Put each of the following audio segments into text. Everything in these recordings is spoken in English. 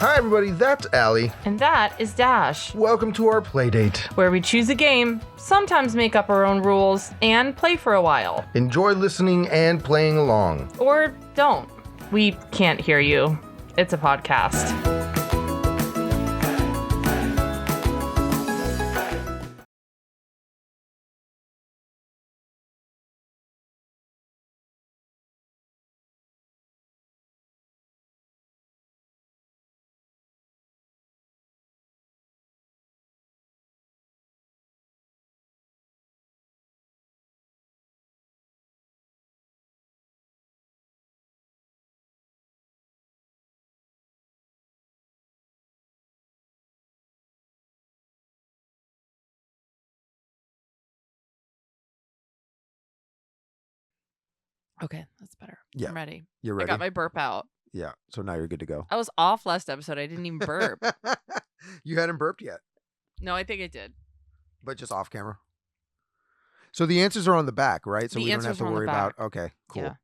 Hi everybody, that's Allie. And that is Dash, Welcome to our playdate. where we choose a game, sometimes make up our own rules, and play for a while. Enjoy listening and playing along. Or don't. We can't hear you. It's a podcast. Okay, that's better. Yeah. I'm ready. You're ready? I got my burp out. Yeah, so now you're good to go. I was off last episode. I didn't even burp. You hadn't burped yet, No, I think I did. but just off camera. So the answers are on the back, right? So The we don't answers have to are on the worry about. back. Okay, cool. Yeah.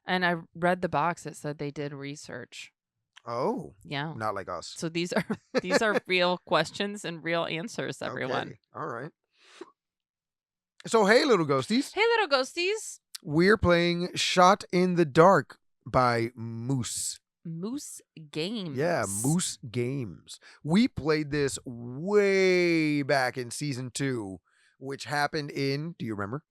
And I read the box. It said they did research. Oh, Yeah. not like us. So these are real questions and real answers, everyone. Okay. All right. So hey, little ghosties. Hey, little ghosties. We're playing Shot in the Dark by Moose. Moose Games. Yeah, Moose Games. We played this way back in season 2, which happened in, do you remember?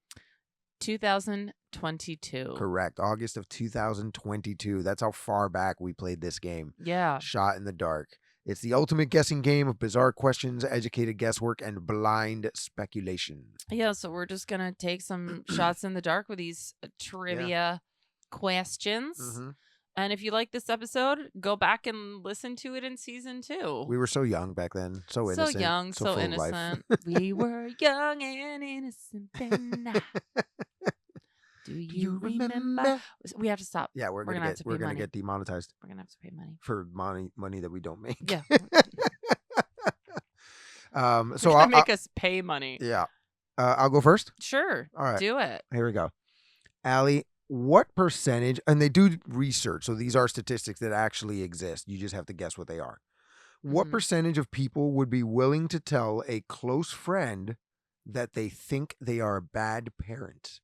2022. Correct. August of 2022. That's how far back we played this game. Yeah. Shot in the Dark. It's the ultimate guessing game of bizarre questions, educated guesswork, and blind speculation. Yeah, so we're just going to take some shots in the dark with these trivia questions. Mm-hmm. And if you like this episode, go back and listen to it in season 2. We were so young back then. So innocent. So young, so full of life. innocent. We were young and innocent then. Do you remember? We have to stop. Yeah, we're gonna get demonetized We're gonna have to pay money for money that we don't make. Yeah. So I'll make us pay money. Yeah. I'll go first. Sure. All right. Do it. Here we go. Allie, what percentage? And they do research, so these are statistics that actually exist. You just have to guess what they are. What percentage of people would be willing to tell a close friend that they think they are a bad parent?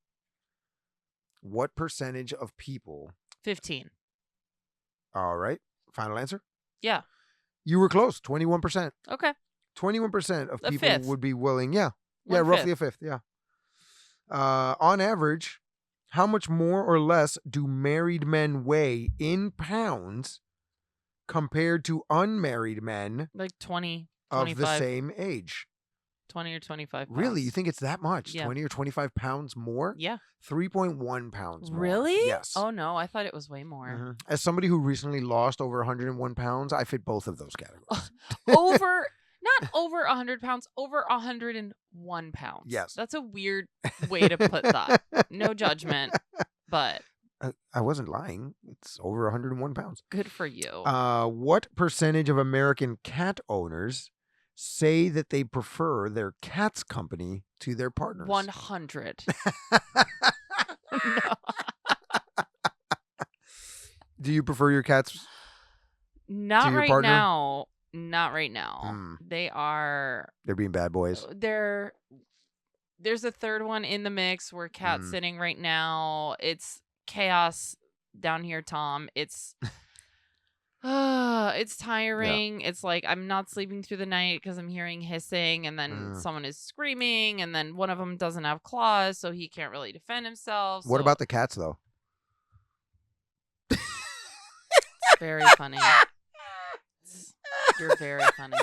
What percentage of people? 15. All right. Final answer? Yeah. You were close. 21%. Okay. 21% of A people fifth. would be willing. Yeah. Yeah, 1/5. roughly a fifth. Yeah. On average, how much more or less do married men weigh in pounds compared to unmarried men Like 20, of 25. the same age? 20 or 25 pounds. Really? You think it's that much? Yeah. 20 or 25 pounds more? Yeah. 3.1 pounds more. Really? Yes. Oh, no. I thought it was way more. Mhm. As somebody who recently lost over 101 pounds, I fit both of those categories. Not over 100 pounds, over 101 pounds. Yes. That's a weird way to put that. No judgment, but I wasn't lying. It's over 101 pounds. good for you. What percentage of American cat owners say that they prefer their cat's company to their partners? 100. No. Do you prefer your cats? Not your right partner? now. Not right now. Mm. They're being bad boys. There's a third one in the mix. We're cat Mm. sitting right now. It's chaos down here, Tom. It's it's tiring. It's like I'm not sleeping through the night because I'm hearing hissing, and then someone is screaming, and then one of them doesn't have claws, so he can't really defend himself. What so about the cats, though? It's very funny. You're very funny.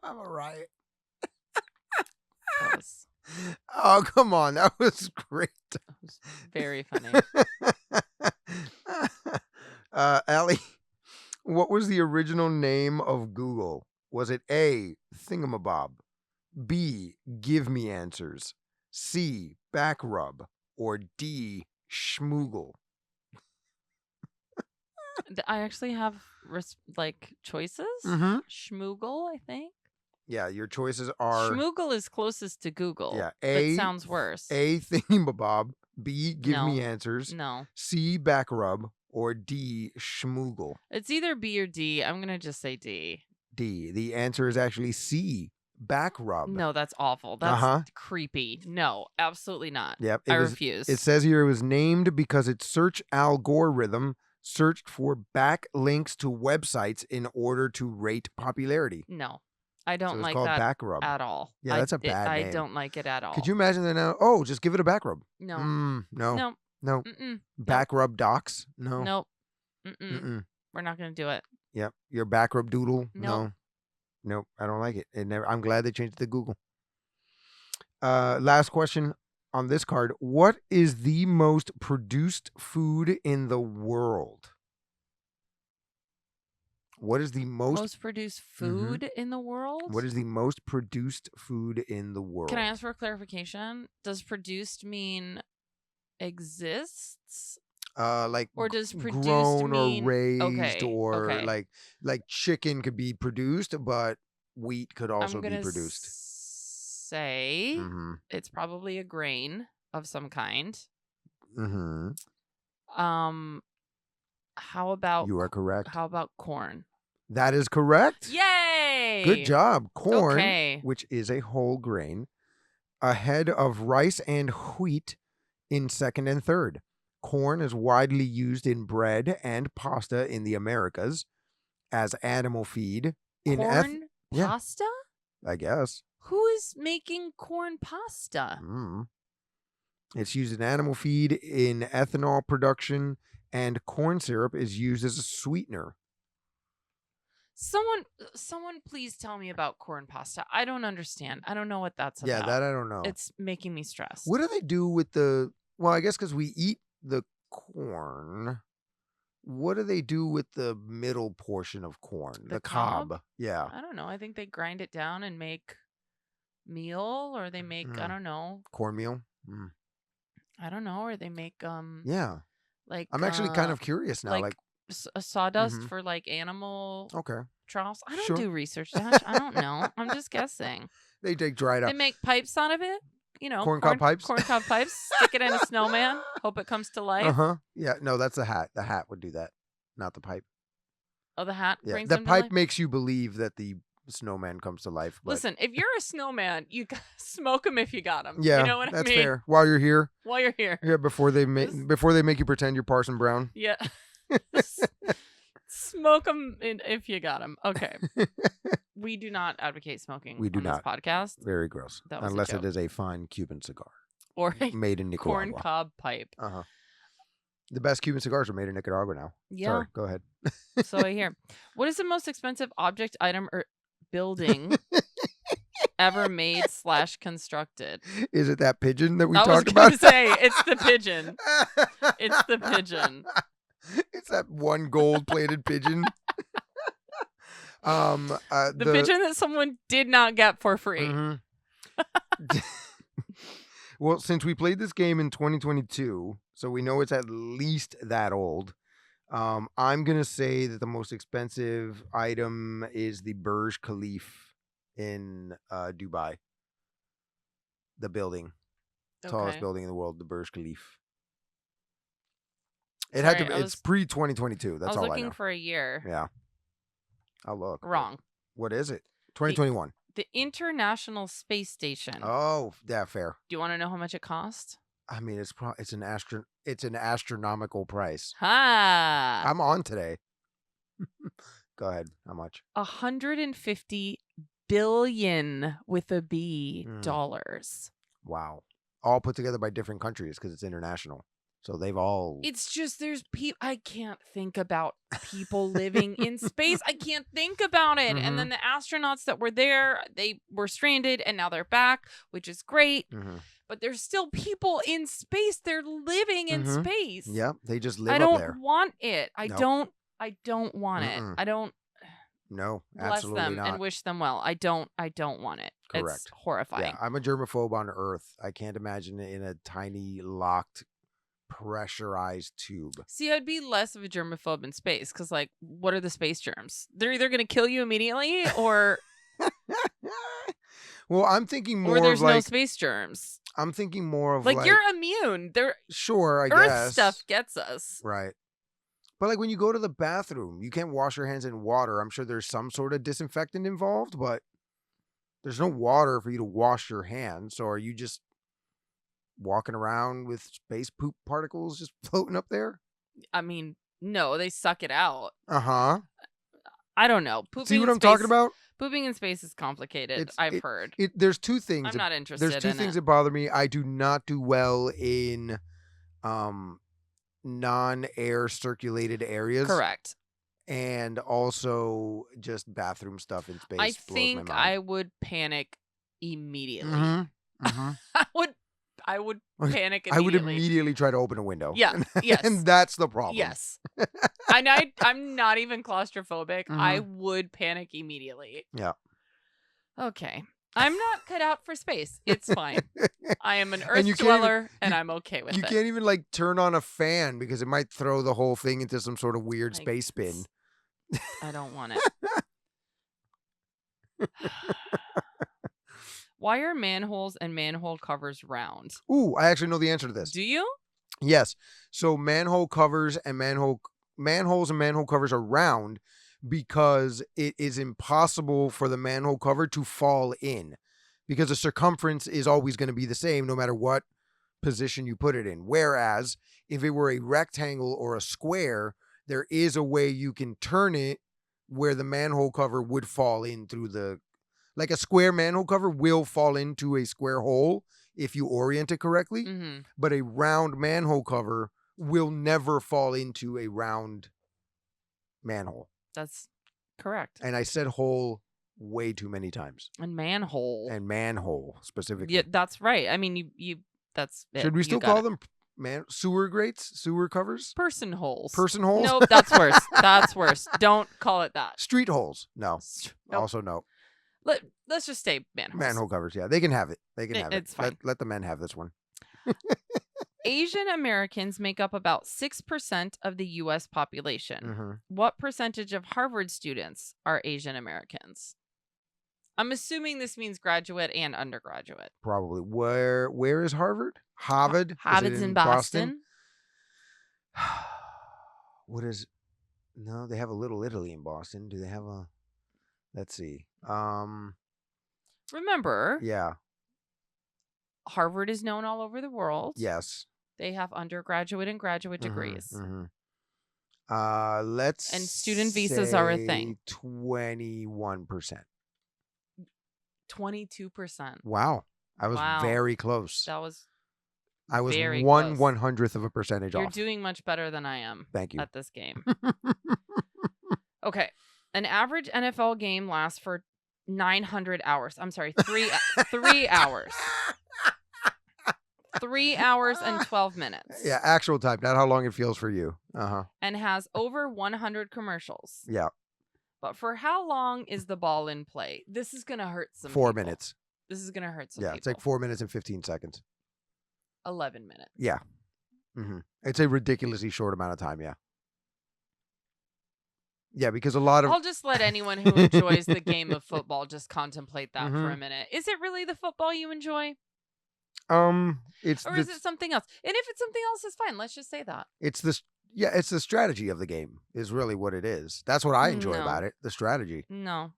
I'm a riot. That was Oh, come on. That was great. very funny. Allie, what was the original name of Google? Was it A, Thingamabob, B, Give Me Answers, C, Back Rub, or D, Schmoogle? I actually have choices. Mm-hmm. Schmoogle, I think. Yeah, your choices are Schmoogle is closest to Google. Yeah, but sounds worse. A, Thingamabob, B, Give Me Answers, No. C, Back Rub, or D, schmoogle? It's either B or D. I'm gonna just say D. D. The answer is actually C, back rub. No, that's awful. That's creepy. No, absolutely not. Yep. I refuse. It says here it was named because its search algorithm searched for backlinks to websites in order to rate popularity. No, I don't it's like called that back rub. at all. Yeah, that's a bad name. I don't like it at all. Could you imagine that now? Oh, just give it a back rub. No. No. No. No. Mm-mm. Back rub docs? No. Nope. Mm-mm. We're not going to do it. Yep. Your back rub doodle? Nope. No. Nope. I don't like it. I'm glad they changed it to Google. Last question on this card. What is the most produced food in the world? What is the most produced food in the world? What is the most produced food in the world? Can I ask for a clarification? Does produced mean exists? Like or does produced grown mean, or raised okay, or okay. like chicken could be produced, but wheat could also be I'm gonna produced. Say it's probably a grain of some kind. How about You are correct. How about corn? That is correct. Yay! Good job. Corn, Okay. which is a whole grain, ahead of rice and wheat in second and third. Corn is widely used in bread and pasta in the Americas as animal feed. Corn pasta? I guess. Who is making corn pasta? It's used in animal feed, in ethanol production, and corn syrup is used as a sweetener. Someone please tell me about corn pasta. I don't understand. I don't know what that's about. Yeah, that I don't know. It's making me stressed. What do they do with well, I guess because we eat the corn. What do they do with the middle portion of corn? The cob? Yeah. I don't know. I think they grind it down and make meal, or they make, I don't know. Cornmeal? I don't know. Or they make, yeah. Like, I'm actually kind of curious now. Like a sawdust for like animal troughs. I don't do research, Dash. I don't know. I'm just guessing. They take dried up. They make pipes out of it. You know, corncob pipes. Corncob pipes. Stick it in a snowman. Hope it comes to life. Yeah. No, that's the hat. The hat would do that, not the pipe. Oh, the hat Yeah. brings The them pipe to life? makes you believe that the snowman comes to life. But... Listen, if you're a snowman, you smoke him if you got him. Yeah, you know what I mean? That's fair. While you're here. While you're here. Yeah. Before they make you pretend you're Parson Brown. Yeah. Smoke them if you got them. Okay. We do not advocate smoking on this podcast. Very gross. That was unless it is a fine Cuban cigar. Or a made in Nicaragua. corncob pipe. The best Cuban cigars are made in Nicaragua now. Yeah. Sorry, go ahead. So I hear. What is the most expensive object, item, or building ever made / constructed? Is it that pigeon that we talked about? I was going to say, it's the pigeon. It's the pigeon. It's that one gold-plated pigeon. The pigeon that someone did not get for free. Well, since we played this game in 2022, so we know it's at least that old, I'm going to say that the most expensive item is the Burj Khalifa in Dubai. The building. Tallest building in the world, the Burj Khalifa. It's pre-2022. That's all I know. I was looking for a year. Yeah. I'll look. Wrong. What is it? 2021. The International Space Station. Oh, yeah, fair. Do you want to know how much it cost? I mean, it's an astronomical price. Ha! I'm on today. Go ahead. How much? 150 billion with a B dollars. Wow. All put together by different countries because it's international. So they've all... It's just there's people... I can't think about people living in space. I can't think about it. And then the astronauts that were there, they were stranded and now they're back, which is great. But there's still people in space. They're living in space. Yeah, they just live up there. I don't want it. I don't want it. I don't... No, bless absolutely them not. and wish them well. I don't want it. Correct. It's horrifying. Yeah, I'm a germaphobe on Earth. I can't imagine it in a tiny, locked, pressurized tube. See, I'd be less of a germaphobe in space because, like, what are the space germs? They're either going to kill you immediately or... Well, I'm thinking more or there's of like... no space germs. I'm thinking more of like you're immune. Sure, I Earth guess. stuff gets us. Right. But like when you go to the bathroom, you can't wash your hands in water. I'm sure there's some sort of disinfectant involved, but there's no water for you to wash your hands. So are you just walking around with space poop particles just floating up there? I mean, no, they suck it out. Uh-huh. I don't know. See what I'm talking about? Pooping in space is complicated, I've heard. There's two things. I'm not interested in it. There's two things that bother me. I do not do well in non-air circulated areas. Correct. And also just bathroom stuff in space. I think I would panic immediately. Mm-hmm. I would panic immediately. I would immediately try to open a window. Yeah. Yes. And that's the problem. Yes. I'm not even claustrophobic. I would panic immediately. Yeah. Okay. I'm not cut out for space. It's fine. I am an Earth dweller, and I'm okay with it. You can't even like turn on a fan because it might throw the whole thing into some sort of weird space spin. I don't want it. Why are manholes and manhole covers round? Ooh, I actually know the answer to this. Do you? Yes. So manhole covers and manholes and manhole covers are round because it is impossible for the manhole cover to fall in because the circumference is always going to be the same no matter what position you put it in. Whereas if it were a rectangle or a square, there is a way you can turn it where the manhole cover would fall in through the... Like a square manhole cover will fall into a square hole if you orient it correctly, but a round manhole cover will never fall into a round manhole. That's correct. And I said hole way too many times. And manhole. And manhole specifically. Yeah, that's right. I mean, you that's it. Should we still call them sewer grates? Sewer covers? Person holes. Person holes? Nope, that's worse. That's worse. Don't call it that. Street holes? No. Nope. Also no. Let's just say manholes. Manhole covers, yeah. They can have it. They can have it. It's fine. Let the men have this one. Asian Americans make up about 6% of the U.S. population. What percentage of Harvard students are Asian Americans? I'm assuming this means graduate and undergraduate. Probably. Where is Harvard? Harvard? Harvard's in Boston. What is... No, they have a Little Italy in Boston. Do they have a... Let's see. Remember, yeah. Harvard is known all over the world. Yes. They have undergraduate and graduate degrees. Let's and student visas are a thing. 21%. 22%. Wow. I was very close. That was I was very 1/100th of a percentage off. You're doing much better than I am. Thank you. At this game. Okay. An average NFL game lasts for 900 hours. I'm sorry, 3 hours. 3 hours and 12 minutes. Yeah, actual time, not how long it feels for you. And has over 100 commercials. Yeah. But for how long is the ball in play? This is going to hurt some 4 people. minutes. This is going to hurt some people. Yeah, it's like 4 minutes and 15 seconds. 11 minutes. Yeah. It's a ridiculously short amount of time, yeah. Yeah, because a lot of... I'll just let anyone who enjoys the game of football just contemplate that for a minute. Is it really the football you enjoy? Is it something else? And if it's something else, it's fine. Let's just say that. It's the strategy of the game is really what it is. That's what I enjoy about it. The strategy. No.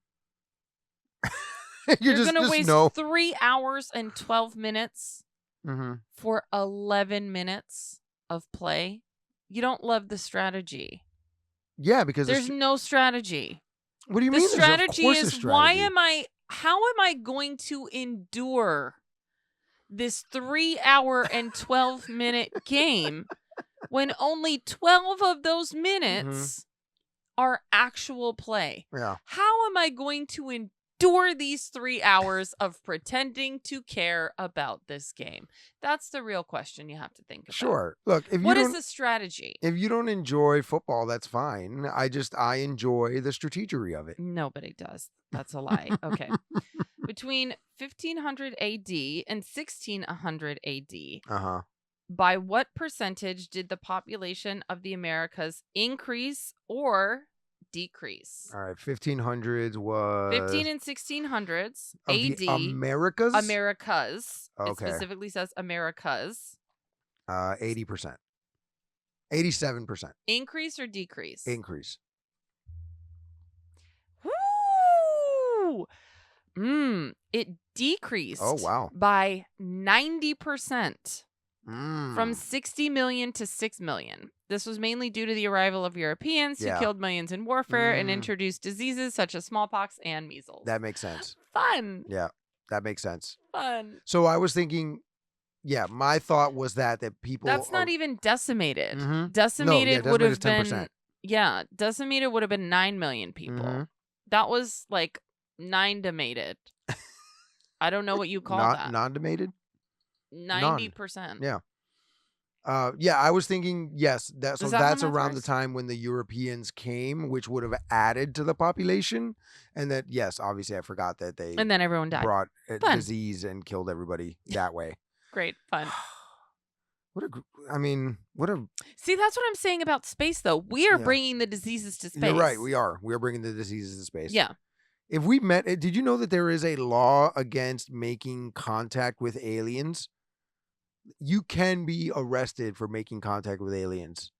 You're going to waste 3 hours and 12 minutes for 11 minutes of play. You don't love the strategy. Yeah, because there's no strategy. What do you mean? The strategy is how am I going to endure this 3 hour and 12 minute game when only 12 of those minutes are actual play? Yeah. How am I going to endure these 3 hours of pretending to care about this game? That's the real question you have to think about. Sure. Look, what is the strategy? If you don't enjoy football, that's fine. I enjoy the strategery of it. Nobody does. That's a lie. Okay. Between 1500 AD and 1600 AD, by what percentage did the population of the Americas increase or decrease? All right, 1500s was 15 and 1600s AD. The Americas. Americas. Okay. It specifically says Americas. 80%. 87%. Increase or decrease? Increase. Woo! It decreased Oh, wow. by 90%. From Mm. 60 million to 6 million. This was mainly due to the arrival of Europeans who Yeah. killed millions in warfare and Mm. introduced diseases such as smallpox and measles. That makes sense. Fun. Yeah, that makes sense. Fun. So I was thinking, yeah, my thought was that people. That's not even decimated. Mhm. Decimated would have been 10%. decimated would have been 9 million people. Mhm. That was like 9-demated. I don't know what you call Not that. non-demated? 90%. Yeah. Yeah, I was thinking, yes, Is that how that's math around the works? time when the Europeans came, which would have added to the population. And that, yes, obviously I forgot that they And then everyone died. brought a Fun. disease and killed everybody that way. Great. Fun. What a See, that's what I'm saying about space, though. We are Yeah. bringing the diseases to space. You're right, we are bringing the diseases to space. Yeah. If we met, did you know that there is a law against making contact with aliens? You can be arrested for making contact with aliens.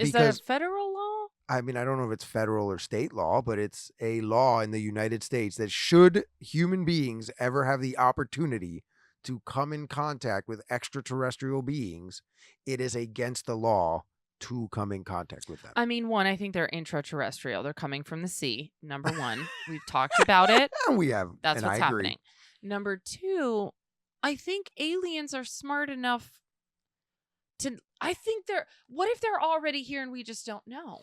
Is that a federal law? I mean, I don't know if it's federal or state law, but it's a law in the United States that should human beings ever have the opportunity to come in contact with extraterrestrial beings, it is against the law to come in contact with them. I mean, one, I think they're intraterrestrial. They're coming from the sea. Number one, we've talked about it. And we have. That's and what's I agree. happening. Number two, I think aliens are smart enough to. I think what if they're already here and we just don't know?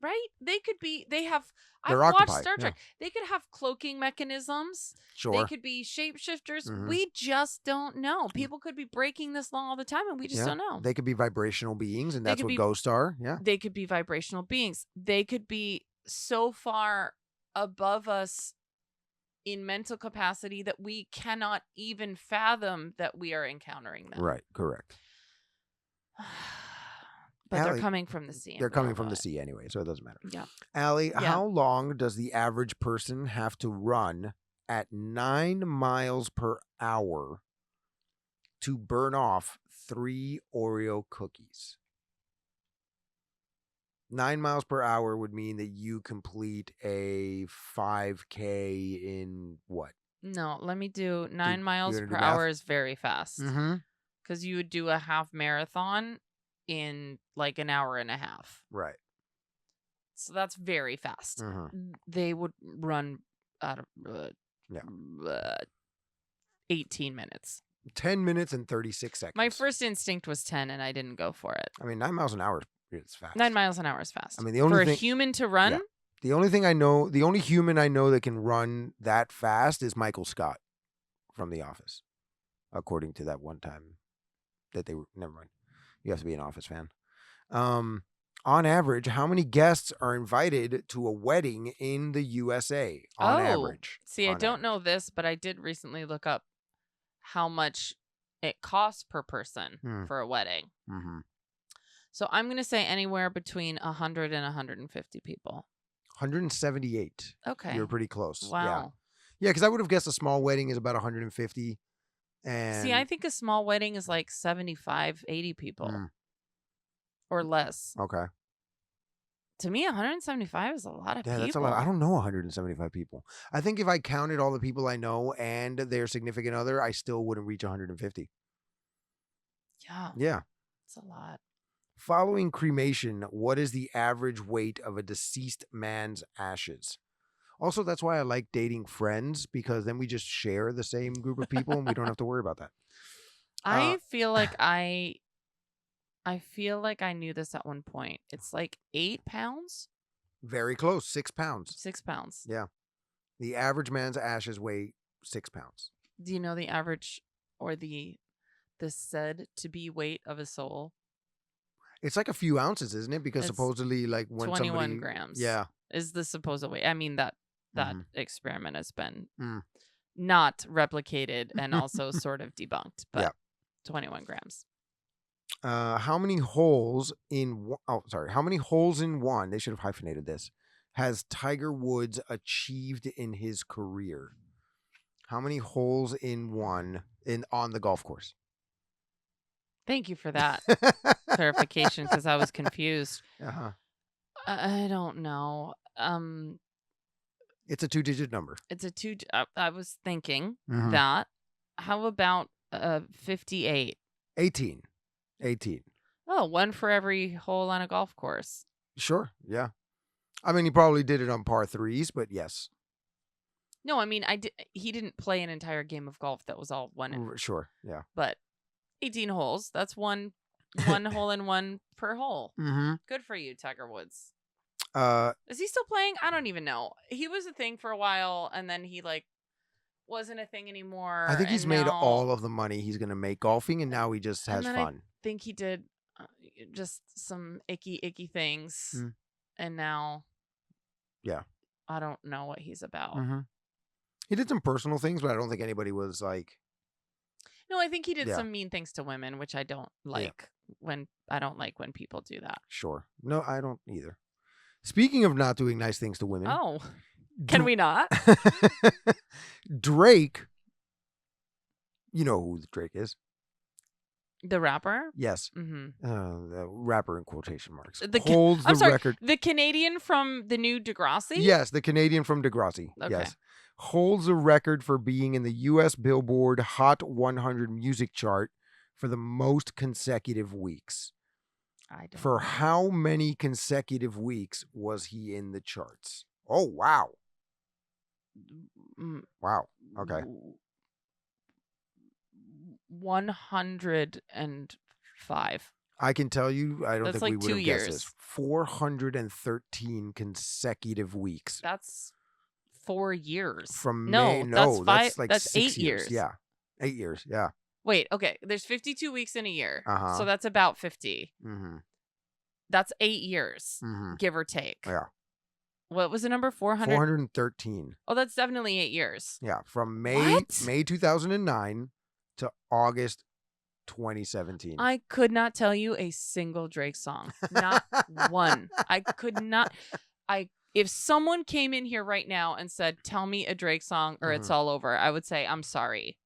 Right? They could be. They have. I've They're watched octopi, Star Trek. yeah. They could have cloaking mechanisms. Sure. They could be shapeshifters. Mhm. We just don't know. People could be breaking this law all the time and we just don't know. They could be vibrational beings, and They that's could what be- ghosts are. Yeah. They could be vibrational beings. They could be so far above us in mental capacity that we cannot even fathom that we are encountering them. Right. Correct. But they're Allie, coming from the sea. and They're we all coming from know the it. sea anyway, so it doesn't matter. Yeah. Allie, Yeah. how long does the average person have to run at 9 miles per hour to burn off 3 Oreo cookies? 9 miles per hour would mean that you complete a 5K in what? No, let me do 9 you miles gonna do per math? hour is very fast. Mm-hmm. Because you would do a half marathon in like an hour and a half. Right. So that's very fast. Mm-hmm. They would run out of 18 minutes. 10 minutes and 36 seconds. My first instinct was 10 and I didn't go for it. I mean, 9 miles an hour is fast. 9 miles an hour is fast. I mean, the only for thing, a human to run, yeah. The only human I know that can run that fast is Michael Scott from The Office, according to that one time that they were. Never mind. You have to be an Office fan. On average, how many guests are invited to a wedding in the USA? On average. See, I don't know this, but I did recently look up how much it costs per person for a wedding. Mm-hmm. So I'm going to say anywhere between 100 and 150 people. 178. Okay. You're pretty close. Wow. Yeah, because I would have guessed a small wedding is about 150. And see, I think a small wedding is like 75, 80 people or less. Okay. To me, 175 is a lot of people. Yeah, that's a lot. I don't know 175 people. I think if I counted all the people I know and their significant other, I still wouldn't reach 150. Yeah. Yeah. It's a lot. Following cremation, what is the average weight of a deceased man's ashes? Also, that's why I like dating friends, because then we just share the same group of people and we don't have to worry about that. I feel like I knew this at one point. It's like 8 pounds. Very close. 6 pounds. 6 pounds. Yeah. The average man's ashes weigh 6 pounds. Do you know the average or the said to be weight of a soul? It's like a few ounces, isn't it? Because It's supposedly, like when 21 grams. Yeah. Is the supposed weight. I mean, that Mhm. experiment has been Mm. not replicated and also sort of debunked, but Yeah. 21 grams. How many holes in how many holes in one, they should have hyphenated this, has Tiger Woods achieved in his career? How many holes in one on the golf course? Thank you for that clarification because I was confused. Uh-huh. I don't know. It's a 2-digit number. It's a two. I was thinking Mhm. that. How about 58? 18. 18. Oh, one for every hole on a golf course. Sure. Yeah. I mean, he probably did it on par threes, but yes. No, I mean, he didn't play an entire game of golf that was all one. Sure. Yeah. But 18 holes. That's one hole in one per hole. Mm-hmm. Good for you, Tiger Woods. Uh, Is he still playing? I don't even know. He was a thing for a while, and then he wasn't a thing anymore. I think he's made now, all of the money he's going to make golfing, and now he just has fun. I think he did just some icky things, Mm. and now, yeah, I don't know what he's about. Mm-hmm. He did some personal things, but I don't think anybody was like. No, I think he did some mean things to women, which I don't like. I don't like when people do that. Sure. No, I don't either. Speaking of not doing nice things to women. Oh, can we not? Drake. You know who Drake is? The rapper? Yes. Mm-hmm. The rapper in quotation marks. Holds the record. The Canadian from the new Degrassi? Yes, the Canadian from Degrassi. Okay. Yes. Holds a record for being in the U.S. Billboard Hot 100 music chart for the most consecutive weeks. I don't For know. how many consecutive weeks was he in the charts? Oh, wow. Wow. Okay. 105. I can tell you, I don't That's think we like would 2 have years. guessed this. 413 consecutive weeks. That's 4 years. From no, May, that's five. that's like that's 6 8 years. Yeah. 8 years. Yeah. Wait, okay. There's 52 weeks in a year. Uh-huh. So that's about 50. Mm-hmm. That's 8 years, give or take. Yeah. What was the number? 400? 413. Oh, that's definitely 8 years. Yeah. From May 2009 to August 2017. I could not tell you a single Drake song. Not one. I could not. If someone came in here right now and said, "Tell me a Drake song or it's all over," I would say, "I'm sorry.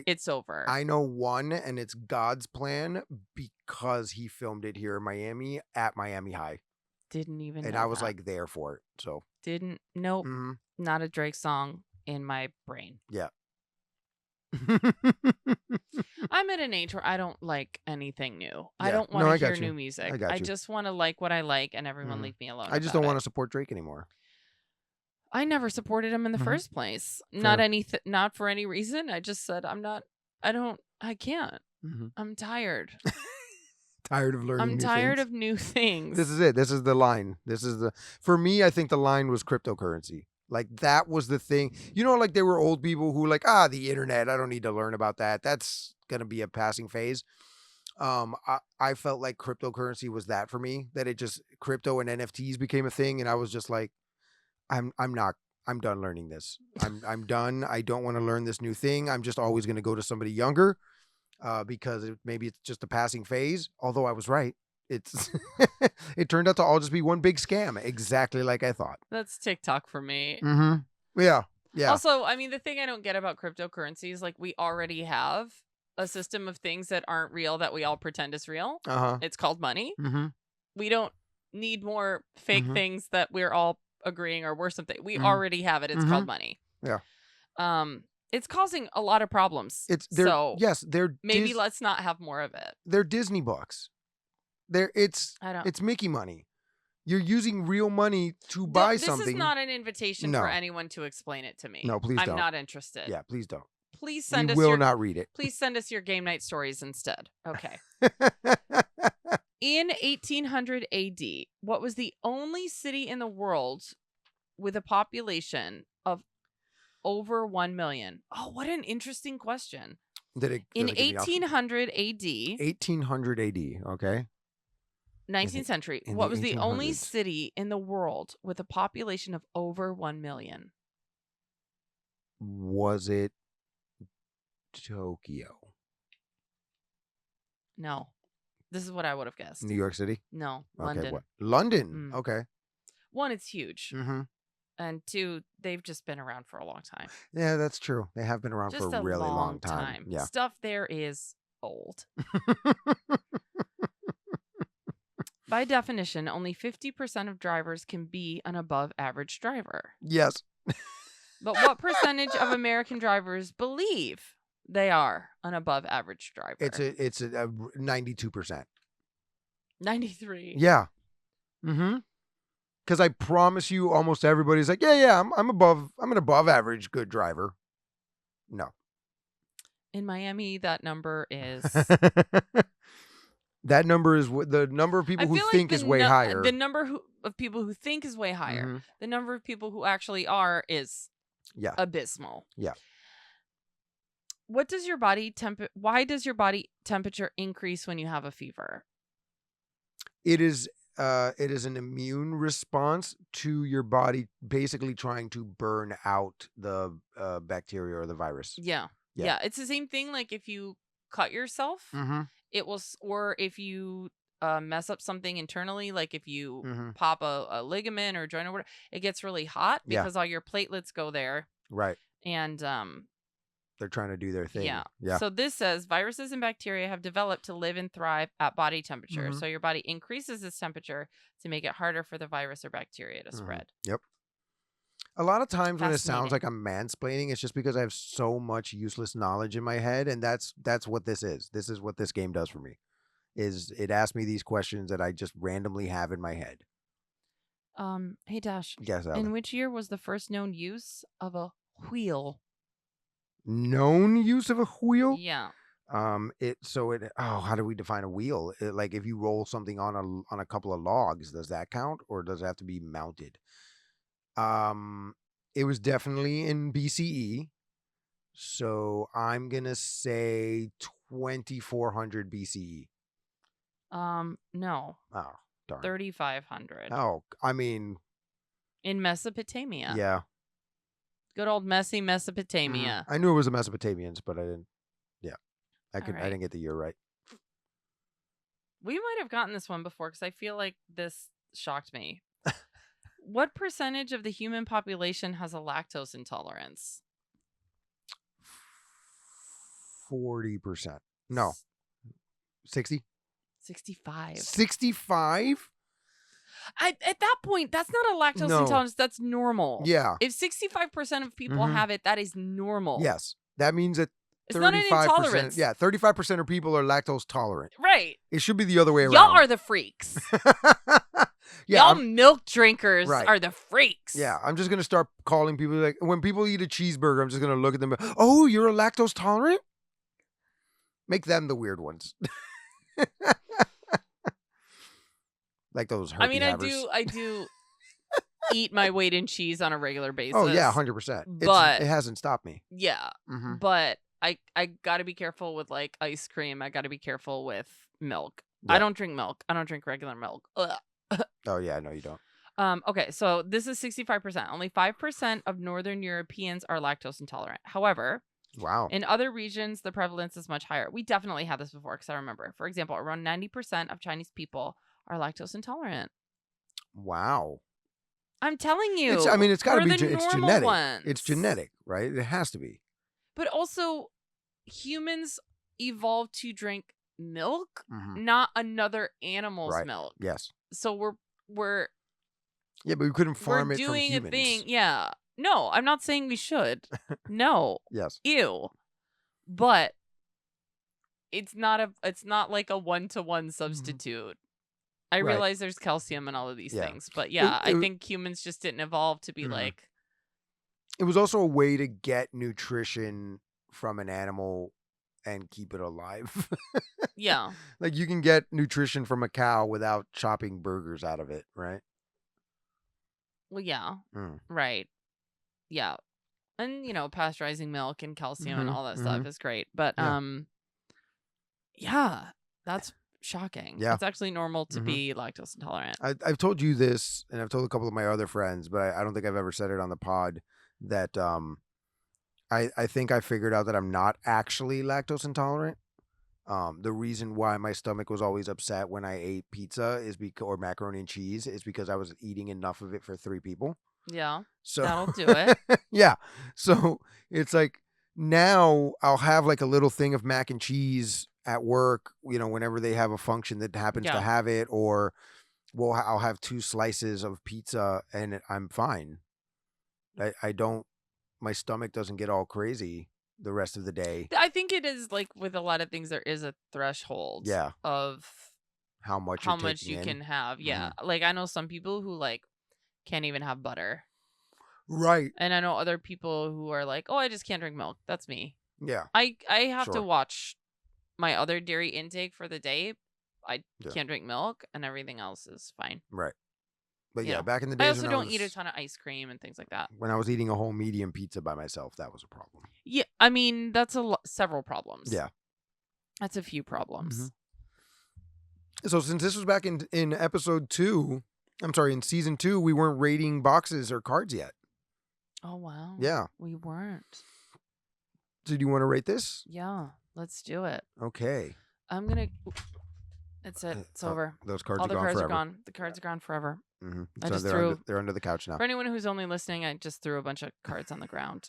It's over." I know one, and it's God's Plan because he filmed it here in Miami at Miami High. Didn't even know And I was that. like there for it. So nope. Not a Drake song in my brain. Yeah. I'm at an age where I don't like anything new. I don't want to hear new music. I just want to like what I like, and everyone leave me alone. I just don't want to support Drake anymore. I never supported him in the first place. Fair. Not for any reason. I just said I can't. I'm tired. Tired of learning. I'm tired of new things. This is it. This is the line. For me, I think the line was cryptocurrency. Like that was the thing. You know, like there were old people who like, the internet, I don't need to learn about that. That's going to be a passing phase. I felt like cryptocurrency was that for me, that it just crypto and NFTs became a thing. And I was just like, I'm done learning this. I'm done. I don't want to learn this new thing. I'm just always going to go to somebody younger because maybe it's just a passing phase. Although I was right. It turned out to all just be one big scam, exactly like I thought. That's TikTok for me. Yeah. Also, I mean, the thing I don't get about cryptocurrency is like we already have a system of things that aren't real that we all pretend is real. It's called money. We don't need more fake things that we're all agreeing are worth something. We already have it. It's called money. Yeah. It's causing a lot of problems. Maybe let's not have more of it. They're Disney bucks. It's Mickey money. You're using real money to buy something. This is not an invitation for anyone to explain it to me. No, please don't. I'm not interested. Yeah, please don't. Please send us. We will not read it. Please send us your game night stories instead. Okay. In 1800 AD, what was the only city in the world with a population of over 1 million? Oh, what an interesting question. In 1800 AD. 1800 AD, okay. 19th century. What was the only city in the world with a population of over 1 million? Was it Tokyo? No. This is what I would have guessed. New York City? No, okay, London. What? London. Okay. One, it's huge. And two, they've just been around for a long time. Yeah, that's true. They have been around for a really long time. Yeah. Stuff there is old. By definition, only 50% of drivers can be an above average driver. Yes. But what percentage of American drivers believe they are an above average driver? It's a 92%. 93. Yeah. Mm-hmm. Because I promise you, almost everybody's like, yeah, I'm an above average good driver. No. In Miami, that number is... That number is the number of people who think is way higher. The number of people who think is way higher. Mm-hmm. The number of people who actually are is abysmal. Yeah. Why does your body temperature increase when you have a fever? It is an immune response to your body basically trying to burn out the bacteria or the virus. Yeah. It's the same thing like if you cut yourself, it will, or if you mess up something internally, like if you pop a ligament or joint or whatever, it gets really hot because all your platelets go there. Right. And they're trying to do their thing. Yeah. So this says viruses and bacteria have developed to live and thrive at body temperature. So your body increases its temperature to make it harder for the virus or bacteria to spread. Yep. A lot of times when it sounds like I'm mansplaining, it's just because I have so much useless knowledge in my head, and that's what this is. This is what this game does for me. Is it asks me these questions that I just randomly have in my head. Hey Dash. Yes, Alan. In which year was the first known use of a wheel? Known use of a wheel? Yeah. How do we define a wheel? Like if you roll something on a couple of logs, does that count, or does it have to be mounted? It was definitely in BCE. So I'm going to say 2400 BCE. No. Oh, darn. 3500. Oh, I mean, in Mesopotamia. Yeah. Good old messy Mesopotamia. I knew it was the Mesopotamians, but I didn't. Yeah. I didn't get the year right. We might have gotten this one before because I feel like this shocked me. What percentage of the human population has a lactose intolerance? 40%. No. 60? 65. 65? At that point, that's not a lactose intolerance. That's normal. Yeah. If 65% of people have it, that is normal. Yes. That means that it's not an intolerance. Yeah, 35% of people are lactose tolerant. Right. It should be the other way around. Y'all are the freaks. Yeah, y'all milk drinkers are the freaks. Yeah, I'm just going to start calling people, like, when people eat a cheeseburger, I'm just going to look at them, oh, you're a lactose tolerant? Make them the weird ones. Like those herpes havers. I do eat my weight in cheese on a regular basis. Oh, yeah, 100%. But it hasn't stopped me. Yeah. But I got to be careful with, like, ice cream. I got to be careful with milk. Yeah. I don't drink milk. I don't drink regular milk. Ugh. Oh, yeah, no, you don't. Okay, so this is 65%. Only 5% of Northern Europeans are lactose intolerant. However, wow, in other regions, the prevalence is much higher. We definitely had this before because I remember. For example, around 90% of Chinese people are lactose intolerant. Wow. I'm telling you. It's got to be. It's genetic. Ones. It's genetic, right? It has to be. But also, humans evolved to drink milk, not another animal's milk. Yes. So we're yeah, but we couldn't farm it from humans. We're doing a thing. Yeah. No, I'm not saying we should. No. Yes. Ew. But it's not like a 1-to-1 substitute. I realize there's calcium and all of these things, but I think humans just didn't evolve to be like. It was also a way to get nutrition from an animal and keep it alive. Yeah. Like you can get nutrition from a cow without chopping burgers out of it, right? Well, yeah. Right. Yeah. And, pasteurizing milk and calcium and all that stuff is great. But, that's shocking. Yeah. It's actually normal to be lactose intolerant. I've told you this, and I've told a couple of my other friends, but I don't think I've ever said it on the pod, that I think I figured out that I'm not actually lactose intolerant. The reason why my stomach was always upset when I ate pizza or macaroni and cheese is because I was eating enough of it for 3 people. Yeah. So that'll do it. Yeah. So it's like now I'll have like a little thing of mac and cheese at work, whenever they have a function that happens to have it, or I'll have 2 slices of pizza and I'm fine. I don't, my stomach doesn't get all crazy the rest of the day. I think it is like with a lot of things, there is a threshold of how much you can have. Yeah. Like I know some people who like can't even have butter. Right. And I know other people who are like, oh, I just can't drink milk. That's me. Yeah. I have to watch my other dairy intake for the day. I can't drink milk and everything else is fine. Right. But back in the days, I also don't eat a ton of ice cream and things like that. When I was eating a whole medium pizza by myself, that was a problem. Yeah, I mean that's several problems. Yeah, that's a few problems. So since this was back in episode 2, in season 2, we weren't rating boxes or cards yet. Oh wow. Yeah, we weren't. Did you want to rate this? Yeah, let's do it. Okay. I'm gonna. That's it. It's over. Those cards All are gone forever. are gone. The cards are gone forever. I just threw. They're under the couch now. For anyone who's only listening, I just threw a bunch of cards on the ground.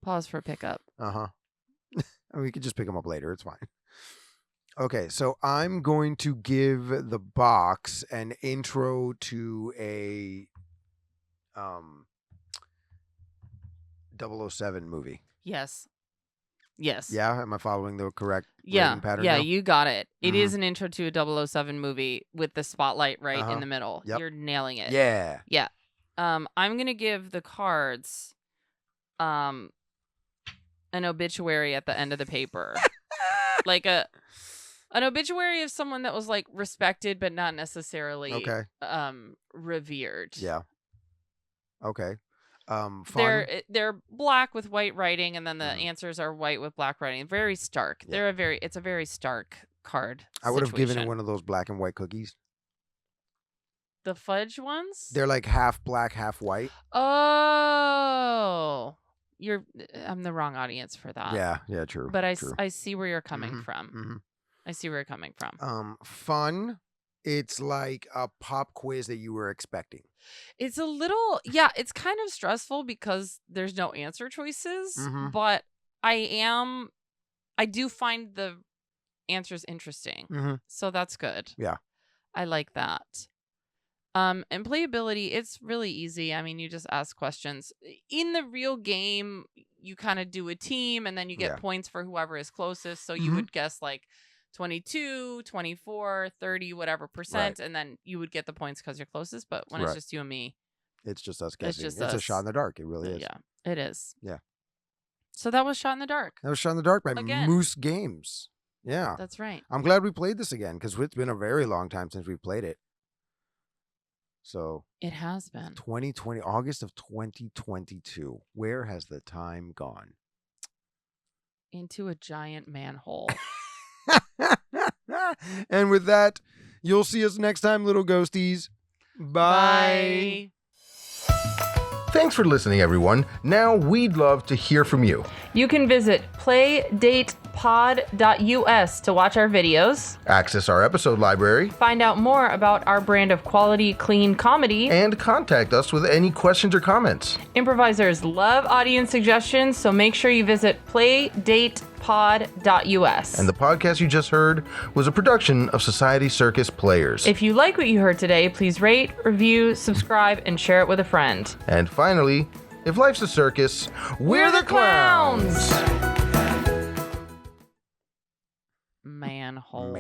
Pause for pickup. We could just pick them up later. It's fine. Okay, so I'm going to give the box an intro to a 007 movie. Yes. Yes. Yeah, am I following the correct rating pattern? Yeah, now? you got it. It is an intro to a 007 movie with the spotlight in the middle. Yep. You're nailing it. Yeah. Yeah. I'm gonna give the cards an obituary at the end of the paper. Like an obituary of someone that was like respected but not necessarily revered. Yeah. Okay. Fun. They're black with white writing, and then the answers are white with black writing. Very stark. Yeah. It's a very stark card. I would have given it one of those black and white cookies. The fudge ones? They're like half black, half white. Oh, I'm the wrong audience for that. Yeah, true. But true. I see where you're coming from. I see where you're coming from. Fun. It's like a pop quiz that you were expecting. It's a little, it's kind of stressful because there's no answer choices, but I do find the answers interesting. So that's good. Yeah. I like that. And playability, it's really easy. I mean, you just ask questions. In the real game, you kind of do a team and then you get points for whoever is closest. So you would guess like 22, 24, 30, whatever percent, and then you would get the points because you're closest. But when it's just you and me, it's just us guessing. It's a shot in the dark. It really is. Yeah, it is. Yeah. So that was Shot in the Dark. That was Shot in the Dark by Moose Games. Yeah. That's right. I'm glad we played this again because it's been a very long time since we played it. So it has been 2020, August of 2022. Where has the time gone? Into a giant manhole. And with that, you'll see us next time, little ghosties. Bye. Thanks for listening, everyone. Now we'd love to hear from you. You can visit playdatepod.us to watch our videos, access our episode library, find out more about our brand of quality, clean comedy, and contact us with any questions or comments. Improvisers love audience suggestions, so make sure you visit playdatepod.us. And the podcast you just heard was a production of Society Circus Players. If you like what you heard today, please rate, review, subscribe, and share it with a friend. And finally, if life's a circus, we're the clowns! Manhole.